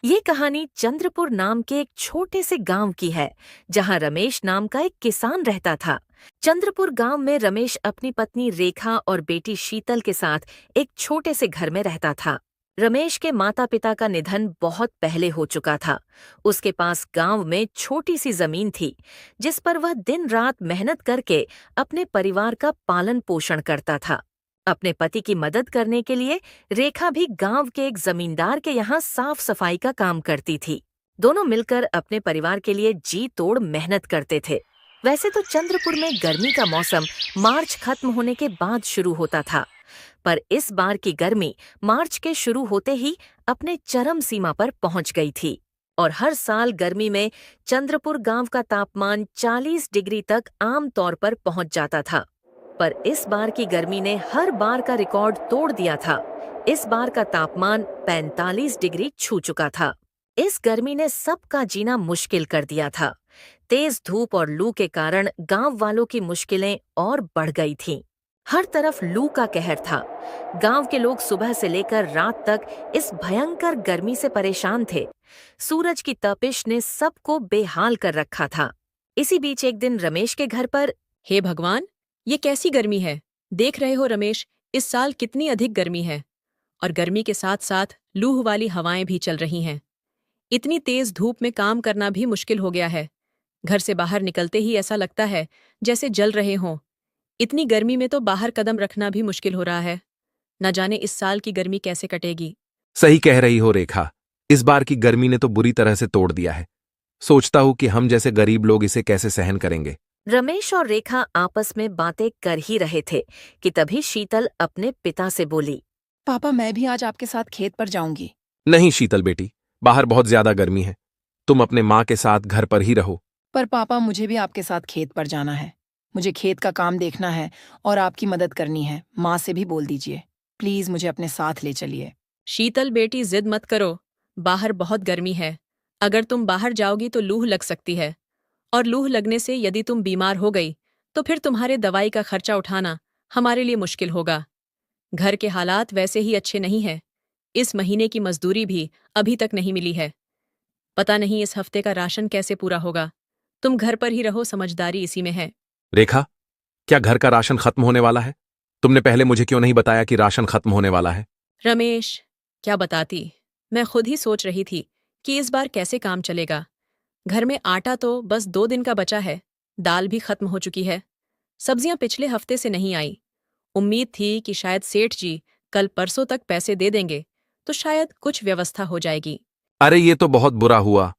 ये कहानी चंद्रपुर नाम के एक छोटे से गांव की है, जहां रमेश नाम का एक किसान रहता था। चंद्रपुर गांव में रमेश अपनी पत्नी रेखा और बेटी शीतल के साथ एक छोटे से घर में रहता था। रमेश के माता पिता का निधन बहुत पहले हो चुका था। उसके पास गांव में छोटी सी जमीन थी, जिस पर वह दिन रात मेहनत करके अपने परिवार का पालन पोषण करता था। अपने पति की मदद करने के लिए रेखा भी गांव के एक जमींदार के यहाँ साफ सफाई का काम करती थी। दोनों मिलकर अपने परिवार के लिए जी तोड़ मेहनत करते थे। वैसे तो चंद्रपुर में गर्मी का मौसम मार्च खत्म होने के बाद शुरू होता था, पर इस बार की गर्मी मार्च के शुरू होते ही अपने चरम सीमा पर पहुंच गई थी और हर साल गर्मी में चंद्रपुर गांव का तापमान 40 डिग्री तक आम तौर पर पहुंच जाता था। पर इस बार की गर्मी ने हर बार का रिकॉर्ड तोड़ दिया था। इस बार का तापमान 45 डिग्री छू चुका था। इस गर्मी ने सबका जीना मुश्किल कर दिया था। तेज धूप और लू के कारण गांव वालों की मुश्किलें और बढ़ गई थीं। हर तरफ लू का कहर था। गांव के लोग सुबह से लेकर रात तक इस भयंकर गर्मी से परेशान थे। सूरज की तपिश ने सबको बेहाल कर रखा था। इसी बीच एक दिन रमेश के घर पर हे भगवान, ये कैसी गर्मी है। देख रहे हो रमेश, इस साल कितनी अधिक गर्मी है और गर्मी के साथ साथ लूह वाली हवाएं भी चल रही हैं। इतनी तेज धूप में काम करना भी मुश्किल हो गया है। घर से बाहर निकलते ही ऐसा लगता है जैसे जल रहे हों। इतनी गर्मी में तो बाहर कदम रखना भी मुश्किल हो रहा है। न जाने इस साल की गर्मी कैसे कटेगी। सही कह रही हो रेखा, इस बार की गर्मी ने तो बुरी तरह से तोड़ दिया है। सोचता हूं कि हम जैसे गरीब लोग इसे कैसे सहन करेंगे। रमेश और रेखा आपस में बातें कर ही रहे थे कि तभी शीतल अपने पिता से बोली, पापा, मैं भी आज आपके साथ खेत पर जाऊंगी। नहीं शीतल बेटी, बाहर बहुत ज्यादा गर्मी है। तुम अपने माँ के साथ घर पर ही रहो। पर पापा, मुझे भी आपके साथ खेत पर जाना है। मुझे खेत का काम देखना है और आपकी मदद करनी है। माँ से भी बोल दीजिए, प्लीज मुझे अपने साथ ले चलिए। शीतल बेटी, जिद मत करो। बाहर बहुत गर्मी है। अगर तुम बाहर जाओगी तो लूह लग सकती है, और लूह लगने से यदि तुम बीमार हो गई तो फिर तुम्हारे दवाई का खर्चा उठाना हमारे लिए मुश्किल होगा। घर के हालात वैसे ही अच्छे नहीं हैं। इस महीने की मजदूरी भी अभी तक नहीं मिली है। पता नहीं इस हफ्ते का राशन कैसे पूरा होगा। तुम घर पर ही रहो, समझदारी इसी में है। रेखा, क्या घर का राशन खत्म होने वाला है? तुमने पहले मुझे क्यों नहीं बताया कि राशन खत्म होने वाला है? रमेश, क्या बताती। मैं खुद ही सोच रही थी कि इस बार कैसे काम चलेगा। घर में आटा तो बस 2 दिन का बचा है। दाल भी खत्म हो चुकी है। सब्जियां पिछले हफ्ते से नहीं आई। उम्मीद थी कि शायद सेठ जी कल परसों तक पैसे दे देंगे तो शायद कुछ व्यवस्था हो जाएगी। अरे ये तो बहुत बुरा हुआ।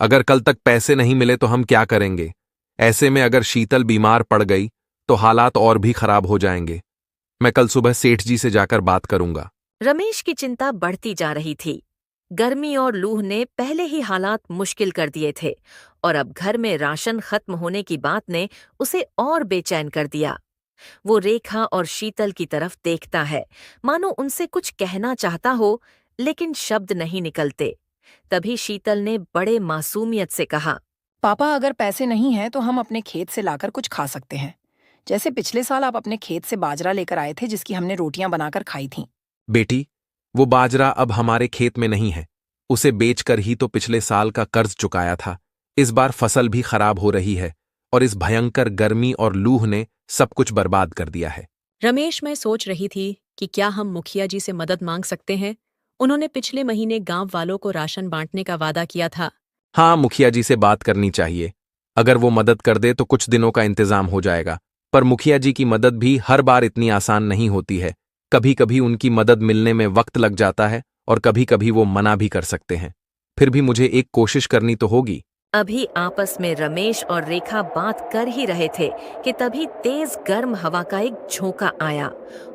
अगर कल तक पैसे नहीं मिले तो हम क्या करेंगे? ऐसे में अगर शीतल बीमार पड़ गई तो हालात और भी खराब हो जाएंगे। मैं कल सुबह सेठ जी से जाकर बात करूंगा। रमेश की चिंता बढ़ती जा रही थी। गर्मी और लूह ने पहले ही हालात मुश्किल कर दिए थे और अब घर में राशन खत्म होने की बात ने उसे और बेचैन कर दिया। वो रेखा और शीतल की तरफ देखता है, मानो उनसे कुछ कहना चाहता हो, लेकिन शब्द नहीं निकलते। तभी शीतल ने बड़े मासूमियत से कहा, पापा, अगर पैसे नहीं हैं तो हम अपने खेत से लाकर कुछ खा सकते हैं। जैसे पिछले साल आप अपने खेत से बाजरा लेकर आए थे, जिसकी हमने रोटियां बनाकर खाई थीं। बेटी, वो बाजरा अब हमारे खेत में नहीं है। उसे बेचकर ही तो पिछले साल का कर्ज चुकाया था। इस बार फसल भी खराब हो रही है और इस भयंकर गर्मी और लूह ने सब कुछ बर्बाद कर दिया है। रमेश, मैं सोच रही थी कि क्या हम मुखिया जी से मदद मांग सकते हैं। उन्होंने पिछले महीने गांव वालों को राशन बांटने का वादा किया था। हाँ, मुखिया जी से बात करनी चाहिए। अगर वो मदद कर दे तो कुछ दिनों का इंतजाम हो जाएगा। पर मुखिया जी की मदद भी हर बार इतनी आसान नहीं होती है। कभी कभी उनकी मदद मिलने में वक्त लग जाता है और कभी कभी वो मना भी कर सकते हैं। फिर भी मुझे एक कोशिश करनी तो होगी। अभी आपस में रमेश और रेखा बात कर ही रहे थे कि तभी तेज गर्म हवा का एक झोंका आया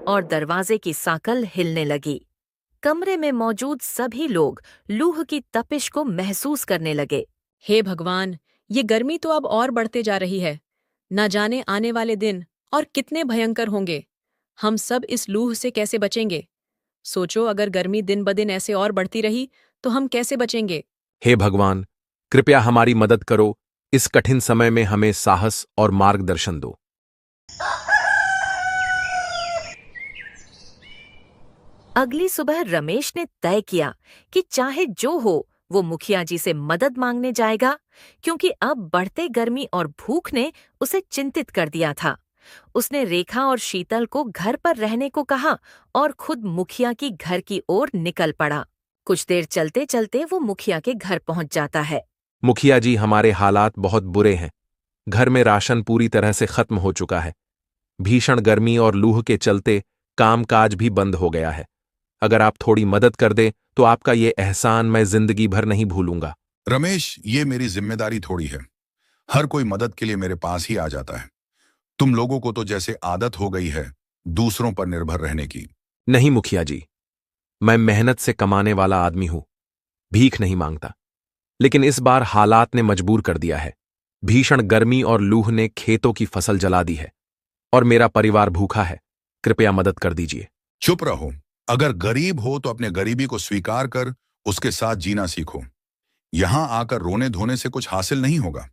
और दरवाजे की साकल हिलने लगी। कमरे में मौजूद सभी लोग लूह की तपिश को महसूस करने लगे। हे भगवान, ये गर्मी तो अब और बढ़ते जा रही है। न जाने आने वाले दिन और कितने भयंकर होंगे। हम सब इस लूह से कैसे बचेंगे। सोचो, अगर गर्मी दिन ब दिन ऐसे और बढ़ती रही तो हम कैसे बचेंगे। हे भगवान, कृपया हमारी मदद करो। इस कठिन समय में हमें साहस और मार्गदर्शन दो। अगली सुबह रमेश ने तय किया कि चाहे जो हो वो मुखिया जी से मदद मांगने जाएगा, क्योंकि अब बढ़ते गर्मी और भूख ने उसे चिंतित कर दिया था। उसने रेखा और शीतल को घर पर रहने को कहा और खुद मुखिया की घर की ओर निकल पड़ा। कुछ देर चलते चलते वो मुखिया के घर पहुंच जाता है। मुखिया जी, हमारे हालात बहुत बुरे हैं। घर में राशन पूरी तरह से खत्म हो चुका है। भीषण गर्मी और लूह के चलते कामकाज भी बंद हो गया है। अगर आप थोड़ी मदद कर दें तो आपका ये एहसान मैं जिंदगी भर नहीं भूलूंगा। रमेश, ये मेरी जिम्मेदारी थोड़ी है। हर कोई मदद के लिए मेरे पास ही आ जाता है। तुम लोगों को तो जैसे आदत हो गई है दूसरों पर निर्भर रहने की। नहीं मुखिया जी, मैं मेहनत से कमाने वाला आदमी हूं, भीख नहीं मांगता। लेकिन इस बार हालात ने मजबूर कर दिया है। भीषण गर्मी और लूह ने खेतों की फसल जला दी है और मेरा परिवार भूखा है। कृपया मदद कर दीजिए। चुप रहो। अगर गरीब हो तो अपने गरीबी को स्वीकार कर उसके साथ जीना सीखो। यहां आकर रोने धोने से कुछ हासिल नहीं होगा।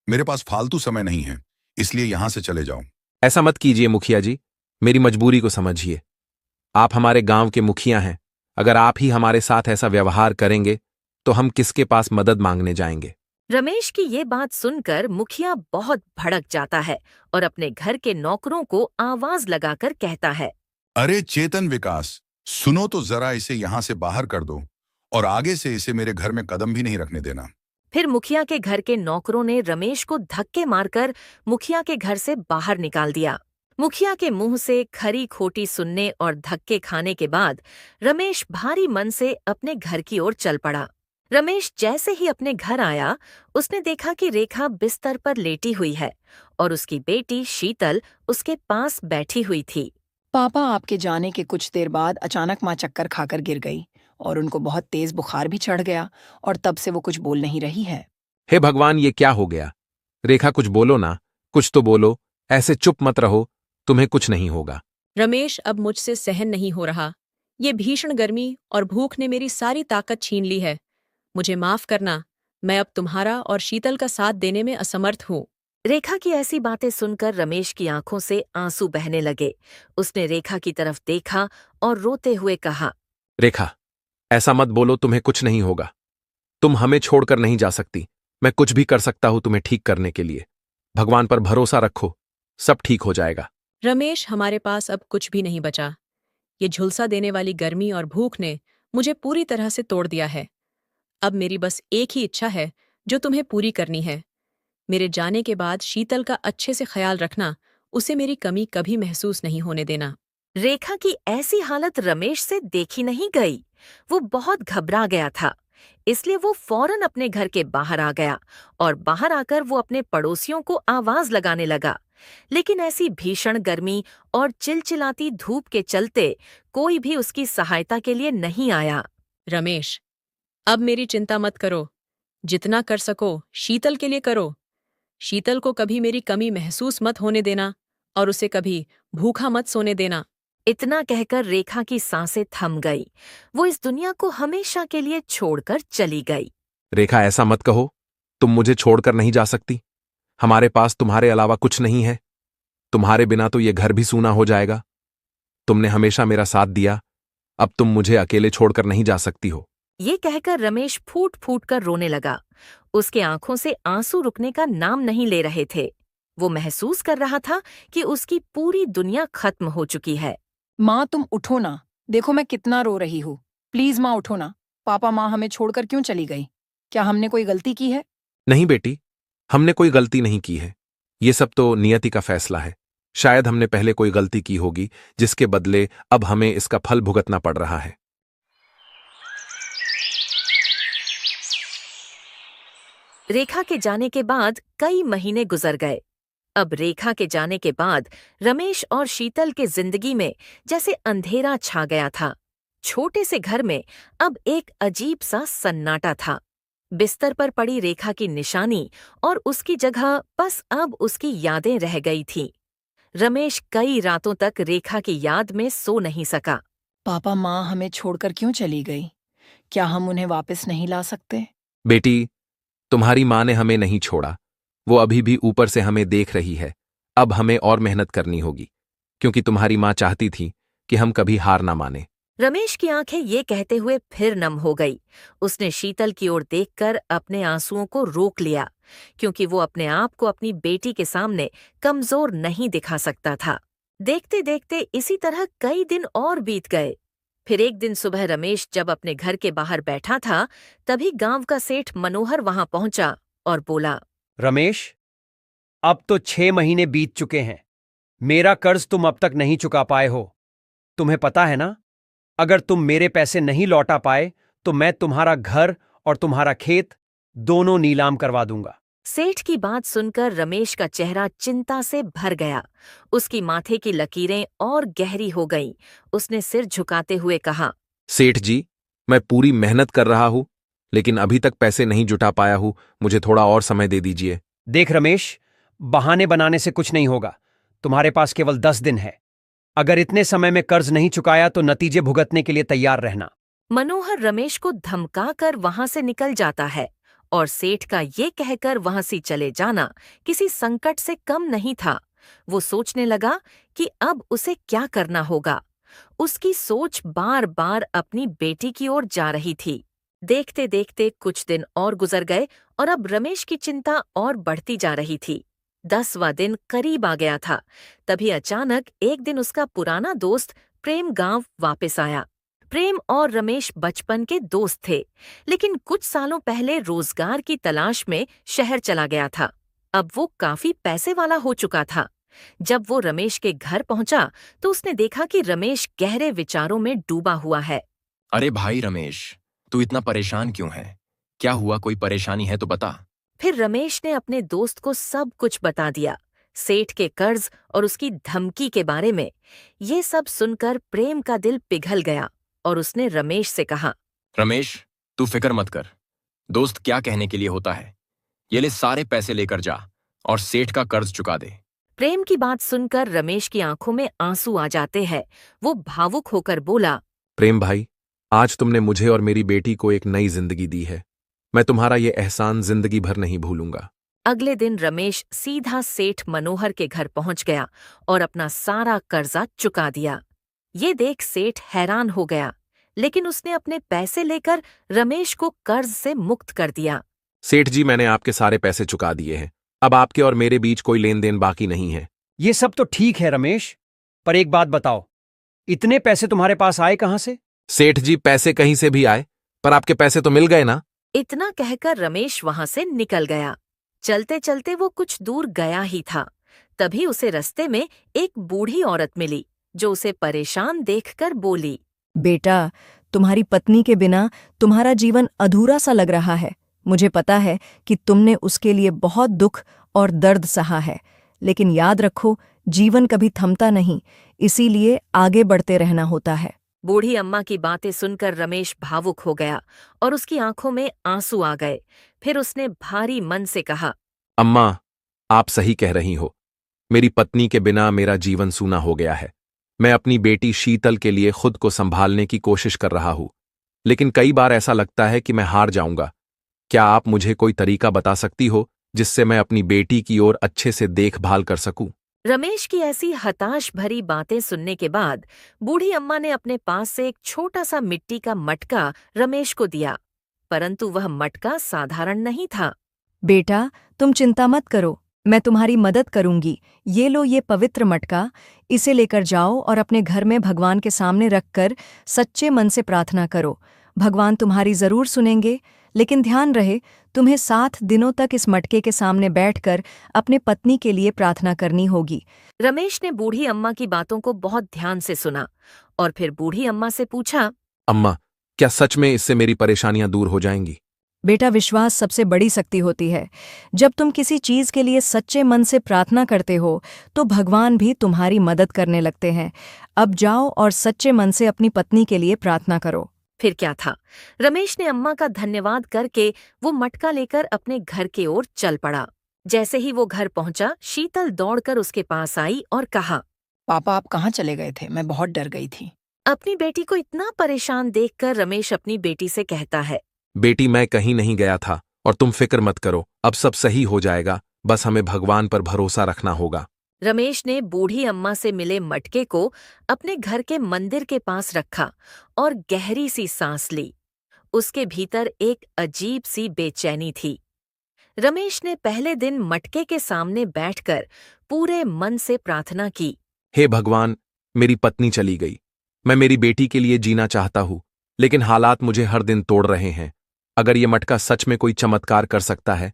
मेरे पास फालतू समय नहीं है, इसलिए यहां से चले जाओ। ऐसा मत कीजिए मुखिया जी, मेरी मजबूरी को समझिए। आप हमारे गांव के मुखिया हैं। अगर आप ही हमारे साथ ऐसा व्यवहार करेंगे तो हम किसके पास मदद मांगने जाएंगे। रमेश की ये बात सुनकर मुखिया बहुत भड़क जाता है और अपने घर के नौकरों को आवाज लगाकर कहता है, अरे चेतन विकास, सुनो तो जरा, इसे यहां से बाहर कर दो और आगे से इसे मेरे घर में कदम भी नहीं रखने देना। फिर मुखिया के घर के नौकरों ने रमेश को धक्के मारकर मुखिया के घर से बाहर निकाल दिया। मुखिया के मुंह से खरी खोटी सुनने और धक्के खाने के बाद रमेश भारी मन से अपने घर की ओर चल पड़ा। रमेश जैसे ही अपने घर आया, उसने देखा कि रेखा बिस्तर पर लेटी हुई है और उसकी बेटी शीतल उसके पास बैठी हुई थी। पापा आपके जाने के कुछ देर बाद अचानक माँ चक्कर खाकर गिर गई और उनको बहुत तेज बुखार भी चढ़ गया और तब से वो कुछ बोल नहीं रही है। हे भगवान, ये क्या हो गया? रेखा, कुछ बोलो ना, कुछ तो बोलो। ऐसे चुप मत रहो, तुम्हें कुछ नहीं होगा। रमेश, अब मुझसे सहन नहीं हो रहा। ये भीषण गर्मी और भूख ने मेरी सारी ताकत छीन ली है। मुझे माफ करना, मैं अब तुम्हारा और शीतल का साथ देने में असमर्थ हूँ। रेखा की ऐसी बातें सुनकर रमेश की आंखों से आंसू बहने लगे। उसने रेखा की तरफ देखा और रोते हुए कहा, रेखा, ऐसा मत बोलो, तुम्हें कुछ नहीं होगा। तुम हमें छोड़कर नहीं जा सकती। मैं कुछ भी कर सकता हूं तुम्हें ठीक करने के लिए। भगवान पर भरोसा रखो, सब ठीक हो जाएगा। रमेश, हमारे पास अब कुछ भी नहीं बचा। ये झुलसा देने वाली गर्मी और भूख ने मुझे पूरी तरह से तोड़ दिया है। अब मेरी बस एक ही इच्छा है जो तुम्हें पूरी करनी है। मेरे जाने के बाद शीतल का अच्छे से ख्याल रखना, उसे मेरी कमी कभी महसूस नहीं होने देना। रेखा की ऐसी हालत रमेश से देखी नहीं गई। वो बहुत घबरा गया था, इसलिए वो फौरन अपने घर के बाहर आ गया और बाहर आकर वो अपने पड़ोसियों को आवाज लगाने लगा। लेकिन ऐसी भीषण गर्मी और चिलचिलाती धूप के चलते कोई भी उसकी सहायता के लिए नहीं आया। रमेश, अब मेरी चिंता मत करो। जितना कर सको शीतल के लिए करो। शीतल को कभी मेरी कमी महसूस मत होने देना और उसे कभी भूखा मत सोने देना। इतना कहकर रेखा की सांसें थम गई। वो इस दुनिया को हमेशा के लिए छोड़कर चली गई। रेखा, ऐसा मत कहो। तुम मुझे छोड़कर नहीं जा सकती। हमारे पास तुम्हारे अलावा कुछ नहीं है। तुम्हारे बिना तो ये घर भी सूना हो जाएगा। तुमने हमेशा मेरा साथ दिया, अब तुम मुझे अकेले छोड़कर नहीं जा सकती हो। ये कहकर रमेश फूट फूट कर रोने लगा। उसके आंखों से आंसू रुकने का नाम नहीं ले रहे थे। वो महसूस कर रहा था कि उसकी पूरी दुनिया खत्म हो चुकी है। माँ, तुम उठो ना, देखो मैं कितना रो रही हूँ। प्लीज माँ उठो ना। पापा माँ हमें छोड़कर क्यों चली गई? क्या हमने कोई गलती की है? नहीं बेटी, हमने कोई गलती नहीं की है। ये सब तो नियति का फैसला है। शायद हमने पहले कोई गलती की होगी जिसके बदले अब हमें इसका फल भुगतना पड़ रहा है। रेखा के जाने के बाद कई महीने गुजर गए। अब रेखा के जाने के बाद रमेश और शीतल के जिंदगी में जैसे अंधेरा छा गया था। छोटे से घर में अब एक अजीब सा सन्नाटा था। बिस्तर पर पड़ी रेखा की निशानी और उसकी जगह बस अब उसकी यादें रह गई थीं। रमेश कई रातों तक रेखा की याद में सो नहीं सका। पापा माँ हमें छोड़कर क्यों चली गई? क्या हम उन्हें वापस नहीं ला सकते? बेटी, तुम्हारी माँ ने हमें नहीं छोड़ा। वो अभी भी ऊपर से हमें देख रही है। अब हमें और मेहनत करनी होगी, क्योंकि तुम्हारी माँ चाहती थी कि हम कभी हार ना माने। रमेश की आंखें ये कहते हुए फिर नम हो गई। उसने शीतल की ओर देखकर अपने आंसुओं को रोक लिया, क्योंकि वो अपने आप को अपनी बेटी के सामने कमजोर नहीं दिखा सकता था। देखते देखते इसी तरह कई दिन और बीत गए। फिर एक दिन सुबह रमेश जब अपने घर के बाहर बैठा था, तभी गांव का सेठ मनोहर वहां पहुंचा और बोला, रमेश, अब तो 6 महीने बीत चुके हैं। मेरा कर्ज तुम अब तक नहीं चुका पाए हो। तुम्हें पता है ना, अगर तुम मेरे पैसे नहीं लौटा पाए तो मैं तुम्हारा घर और तुम्हारा खेत दोनों नीलाम करवा दूंगा। सेठ की बात सुनकर रमेश का चेहरा चिंता से भर गया। उसकी माथे की लकीरें और गहरी हो गईं। उसने सिर झुकाते हुए कहा, सेठ जी, मैं पूरी मेहनत कर रहा हूं, लेकिन अभी तक पैसे नहीं जुटा पाया हूं। मुझे थोड़ा और समय दे दीजिए। देख रमेश, बहाने बनाने से कुछ नहीं होगा। तुम्हारे पास केवल 10 दिन है। अगर इतने समय में कर्ज नहीं चुकाया तो नतीजे भुगतने के लिए तैयार रहना। मनोहर रमेश को धमकाकर वहां से निकल जाता है और सेठ का ये कहकर वहां से चले जाना किसी संकट से कम नहीं था। वो सोचने लगा कि अब उसे क्या करना होगा। उसकी सोच बार बार अपनी बेटी की ओर जा रही थी। देखते देखते कुछ दिन और गुजर गए और अब रमेश की चिंता और बढ़ती जा रही थी। 10वां दिन करीब आ गया था। तभी अचानक एक दिन उसका पुराना दोस्त प्रेम गांव वापस आया। प्रेम और रमेश बचपन के दोस्त थे, लेकिन कुछ सालों पहले रोजगार की तलाश में शहर चला गया था। अब वो काफी पैसे वाला हो चुका था। जब वो रमेश के घर पहुंचा तो उसने देखा कि रमेश गहरे विचारों में डूबा हुआ है। अरे भाई रमेश, तू इतना परेशान क्यों है? क्या हुआ? कोई परेशानी है तो बता। फिर रमेश ने अपने दोस्त को सब कुछ बता दिया, सेठ के कर्ज और उसकी धमकी के बारे में। ये सब सुनकर प्रेम का दिल पिघल गया और उसने रमेश से कहा, रमेश, तू फिक्र मत कर। दोस्त क्या कहने के लिए होता है। ये ले, सारे पैसे लेकर जा और सेठ का कर्ज चुका दे। प्रेम की बात सुनकर रमेश की आंखों में आंसू आ जाते हैं। वो भावुक होकर बोला, प्रेम भाई, आज तुमने मुझे और मेरी बेटी को एक नई जिंदगी दी है। मैं तुम्हारा ये एहसान जिंदगी भर नहीं भूलूंगा। अगले दिन रमेश सीधा सेठ मनोहर के घर पहुंच गया और अपना सारा कर्जा चुका दिया। ये देख सेठ हैरान हो गया, लेकिन उसने अपने पैसे लेकर रमेश को कर्ज से मुक्त कर दिया। सेठ जी, मैंने आपके सारे पैसे चुका दिए हैं। अब आपके और मेरे बीच कोई लेन देन बाकी नहीं है। ये सब तो ठीक है रमेश, पर एक बात बताओ, इतने पैसे तुम्हारे पास आए कहां से? सेठ जी, पैसे कहीं से भी आए, पर आपके पैसे तो मिल गए ना। इतना कहकर रमेश वहां से निकल गया। चलते चलते वो कुछ दूर गया ही था, तभी उसे रास्ते में एक बूढ़ी औरत मिली, जो उसे परेशान देखकर बोली, बेटा, तुम्हारी पत्नी के बिना तुम्हारा जीवन अधूरा सा लग रहा है। मुझे पता है कि तुमने उसके लिए बहुत दुख और दर्द सहा है, लेकिन याद रखो, जीवन कभी थमता नहीं, इसीलिए आगे बढ़ते रहना होता है। बूढ़ी अम्मा की बातें सुनकर रमेश भावुक हो गया और उसकी आंखों में आंसू आ गए। फिर उसने भारी मन से कहा, अम्मा, आप सही कह रही हो। मेरी पत्नी के बिना मेरा जीवन सूना हो गया है। मैं अपनी बेटी शीतल के लिए खुद को संभालने की कोशिश कर रहा हूं, लेकिन कई बार ऐसा लगता है कि मैं हार जाऊंगा। क्या आप मुझे कोई तरीका बता सकती हो जिससे मैं अपनी बेटी की ओर अच्छे से देखभाल कर सकूं? रमेश की ऐसी हताश भरी बातें सुनने के बाद बूढ़ी अम्मा ने अपने पास से एक छोटा सा मिट्टी का मटका रमेश को दिया, परंतु वह मटका साधारण नहीं था। बेटा, तुम चिंता मत करो, मैं तुम्हारी मदद करूंगी। ये लो ये पवित्र मटका, इसे लेकर जाओ और अपने घर में भगवान के सामने रखकर सच्चे मन से प्रार्थना करो। भगवान तुम्हारी जरूर सुनेंगे, लेकिन ध्यान रहे, तुम्हें 7 दिनों तक इस मटके के सामने बैठकर अपने पत्नी के लिए प्रार्थना करनी होगी। रमेश ने बूढ़ी अम्मा की बातों को बहुत ध्यान से सुना और फिर बूढ़ी अम्मा से पूछा, अम्मा, क्या सच में इससे मेरी परेशानियां दूर हो जाएंगी? बेटा, विश्वास सबसे बड़ी शक्ति होती है। जब तुम किसी चीज के लिए सच्चे मन से प्रार्थना करते हो तो भगवान भी तुम्हारी मदद करने लगते हैं। अब जाओ और सच्चे मन से अपनी पत्नी के लिए प्रार्थना करो। फिर क्या था, रमेश ने अम्मा का धन्यवाद करके वो मटका लेकर अपने घर की ओर चल पड़ा। जैसे ही वो घर पहुंचा, शीतल दौड़कर उसके पास आई और कहा, पापा, आप कहाँ चले गए थे? मैं बहुत डर गई थी। अपनी बेटी को इतना परेशान देखकर रमेश अपनी बेटी से कहता है, बेटी, मैं कहीं नहीं गया था और तुम फिक्र मत करो, अब सब सही हो जाएगा। बस हमें भगवान पर भरोसा रखना होगा। रमेश ने बूढ़ी अम्मा से मिले मटके को अपने घर के मंदिर के पास रखा और गहरी सी सांस ली। उसके भीतर एक अजीब सी बेचैनी थी। रमेश ने पहले दिन मटके के सामने बैठकर पूरे मन से प्रार्थना की। हे भगवान, मेरी पत्नी चली गई। मैं मेरी बेटी के लिए जीना चाहता हूं, लेकिन हालात मुझे हर दिन तोड़ रहे हैं। अगर ये मटका सच में कोई चमत्कार कर सकता है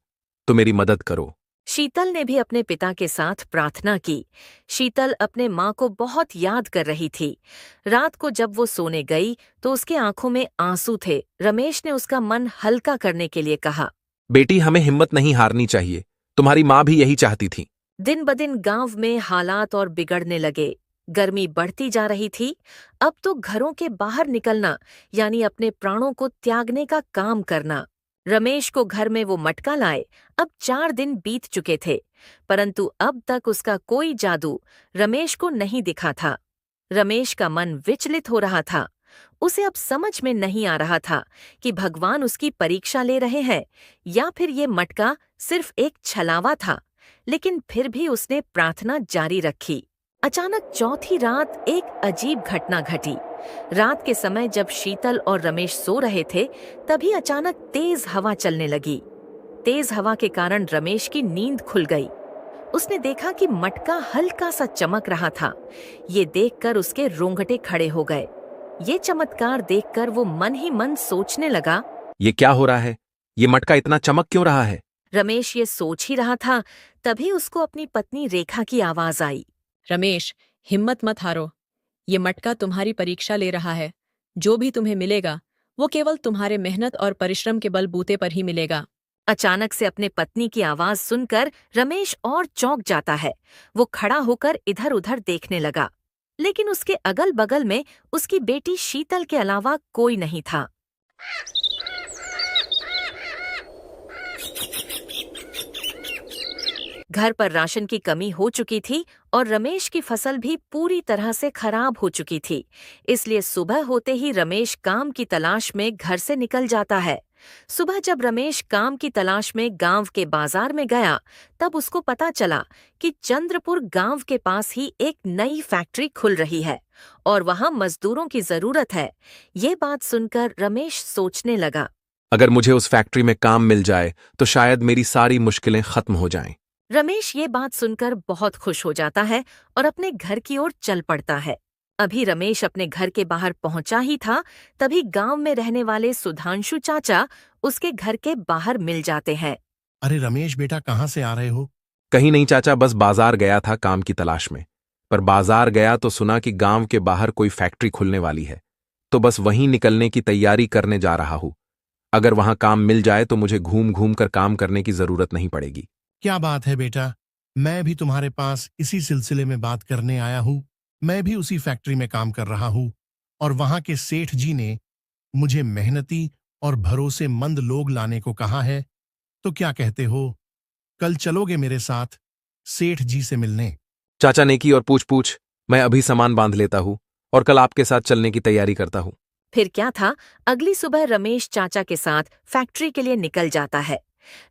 तो मेरी मदद करो। शीतल ने भी अपने पिता के साथ प्रार्थना की। शीतल अपने माँ को बहुत याद कर रही थी। रात को जब वो सोने गई तो उसके आंखों में आंसू थे। रमेश ने उसका मन हल्का करने के लिए कहा, बेटी, हमें हिम्मत नहीं हारनी चाहिए। तुम्हारी माँ भी यही चाहती थी। दिन ब दिन गांव में हालात और बिगड़ने लगे। गर्मी बढ़ती जा रही थी। अब तो घरों के बाहर निकलना यानी अपने प्राणों को त्यागने का काम करना। रमेश को घर में वो मटका लाए अब 4 दिन बीत चुके थे, परंतु अब तक उसका कोई जादू रमेश को नहीं दिखा था। रमेश का मन विचलित हो रहा था। उसे अब समझ में नहीं आ रहा था कि भगवान उसकी परीक्षा ले रहे हैं या फिर ये मटका सिर्फ एक छलावा था। लेकिन फिर भी उसने प्रार्थना जारी रखी। अचानक चौथी रात एक अजीब घटना घटी। रात के समय जब शीतल और रमेश सो रहे थे, तभी अचानक तेज हवा चलने लगी। तेज हवा के कारण रमेश की नींद खुल गई। उसने देखा कि मटका हल्का सा चमक रहा था। ये देखकर उसके रोंगटे खड़े हो गए। ये चमत्कार देखकर वो मन ही मन सोचने लगा, ये क्या हो रहा है? ये मटका इतना चमक क्यों रहा है? रमेश ये सोच ही रहा था, तभी उसको अपनी पत्नी रेखा की आवाज आई। रमेश, हिम्मत मत हारो। ये मटका तुम्हारी परीक्षा ले रहा है। जो भी तुम्हें मिलेगा वो केवल तुम्हारे मेहनत और परिश्रम के बलबूते पर ही मिलेगा। अचानक से अपने पत्नी की आवाज सुनकर रमेश और चौंक जाता है। वो खड़ा होकर इधर उधर देखने लगा, लेकिन उसके अगल बगल में उसकी बेटी शीतल के अलावा कोई नहीं था। घर पर राशन की कमी हो चुकी थी और रमेश की फसल भी पूरी तरह से खराब हो चुकी थी। इसलिए सुबह होते ही रमेश काम की तलाश में घर से निकल जाता है। सुबह जब रमेश काम की तलाश में गांव के बाजार में गया, तब उसको पता चला कि चंद्रपुर गांव के पास ही एक नई फैक्ट्री खुल रही है और वहां मजदूरों की जरूरत है। ये बात सुनकर रमेश सोचने लगा, अगर मुझे उस फैक्ट्री में काम मिल जाए तो शायद मेरी सारी मुश्किलें खत्म हो जाएं। रमेश ये बात सुनकर बहुत खुश हो जाता है और अपने घर की ओर चल पड़ता है। अभी रमेश अपने घर के बाहर पहुंचा ही था, तभी गांव में रहने वाले सुधांशु चाचा उसके घर के बाहर मिल जाते हैं। अरे रमेश बेटा, कहाँ से आ रहे हो? कहीं नहीं चाचा, बस बाजार गया था काम की तलाश में। पर बाजार गया तो सुना कि गांव के बाहर कोई फैक्ट्री खुलने वाली है, तो बस वहीं निकलने की तैयारी करने जा रहा हूं। अगर वहां काम मिल जाए तो मुझे घूम घूम कर काम करने की जरूरत नहीं पड़ेगी। क्या बात है बेटा, मैं भी तुम्हारे पास इसी सिलसिले में बात करने आया हूँ। मैं भी उसी फैक्ट्री में काम कर रहा हूँ और वहां के सेठ जी ने मुझे मेहनती और भरोसेमंद लोग लाने को कहा है। तो क्या कहते हो, कल चलोगे मेरे साथ सेठ जी से मिलने? चाचा नेकी और पूछ पूछ, मैं अभी सामान बांध लेता हूं और कल आपके साथ चलने की तैयारी करता हूं। फिर क्या था, अगली सुबह रमेश चाचा के साथ फैक्ट्री के लिए निकल जाता है।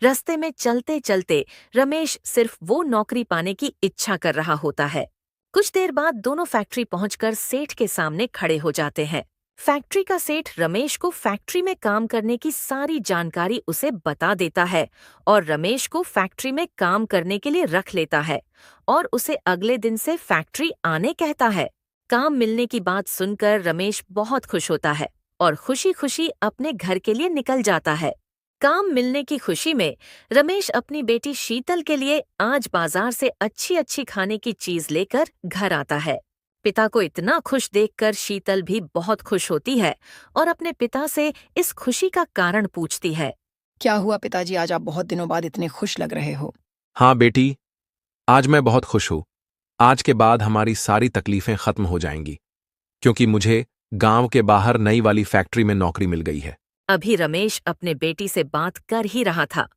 रास्ते में चलते चलते रमेश सिर्फ वो नौकरी पाने की इच्छा कर रहा होता है। कुछ देर बाद दोनों फैक्ट्री पहुंचकर सेठ के सामने खड़े हो जाते हैं। फैक्ट्री का सेठ रमेश को फैक्ट्री में काम करने की सारी जानकारी उसे बता देता है और रमेश को फैक्ट्री में काम करने के लिए रख लेता है और उसे अगले दिन से फैक्ट्री आने कहता है। काम मिलने की बात सुनकर रमेश बहुत खुश होता है और खुशी खुशी अपने घर के लिए निकल जाता है। काम मिलने की खुशी में रमेश अपनी बेटी शीतल के लिए आज बाजार से अच्छी अच्छी खाने की चीज लेकर घर आता है। पिता को इतना खुश देखकर शीतल भी बहुत खुश होती है और अपने पिता से इस खुशी का कारण पूछती है। क्या हुआ पिताजी, आज आप बहुत दिनों बाद इतने खुश लग रहे हो? हाँ बेटी, आज मैं बहुत खुश हूं। आज के बाद हमारी सारी तकलीफें खत्म हो जाएंगी, क्योंकि मुझे गांव के बाहर नई वाली फैक्ट्री में नौकरी मिल गई है। अभी रमेश अपने बेटी से बात कर ही रहा था,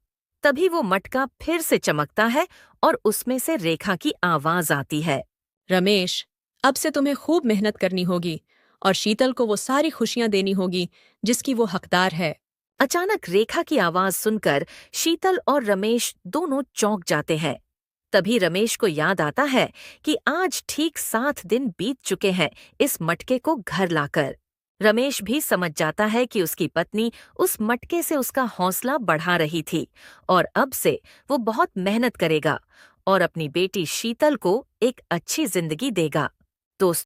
तभी वो मटका फिर से चमकता है और उसमें से रेखा की आवाज आती है। रमेश, अब से तुम्हें खूब मेहनत करनी होगी और शीतल को वो सारी खुशियां देनी होगी जिसकी वो हकदार है। अचानक रेखा की आवाज सुनकर शीतल और रमेश दोनों चौंक जाते हैं। तभी रमेश को याद आता है कि आज ठीक 7 दिन बीत चुके हैं इस मटके को घर लाकर। रमेश भी समझ जाता है कि उसकी पत्नी उस मटके से उसका हौसला बढ़ा रही थी और अब से वो बहुत मेहनत करेगा और अपनी बेटी शीतल को एक अच्छी जिंदगी देगा। दोस्तों,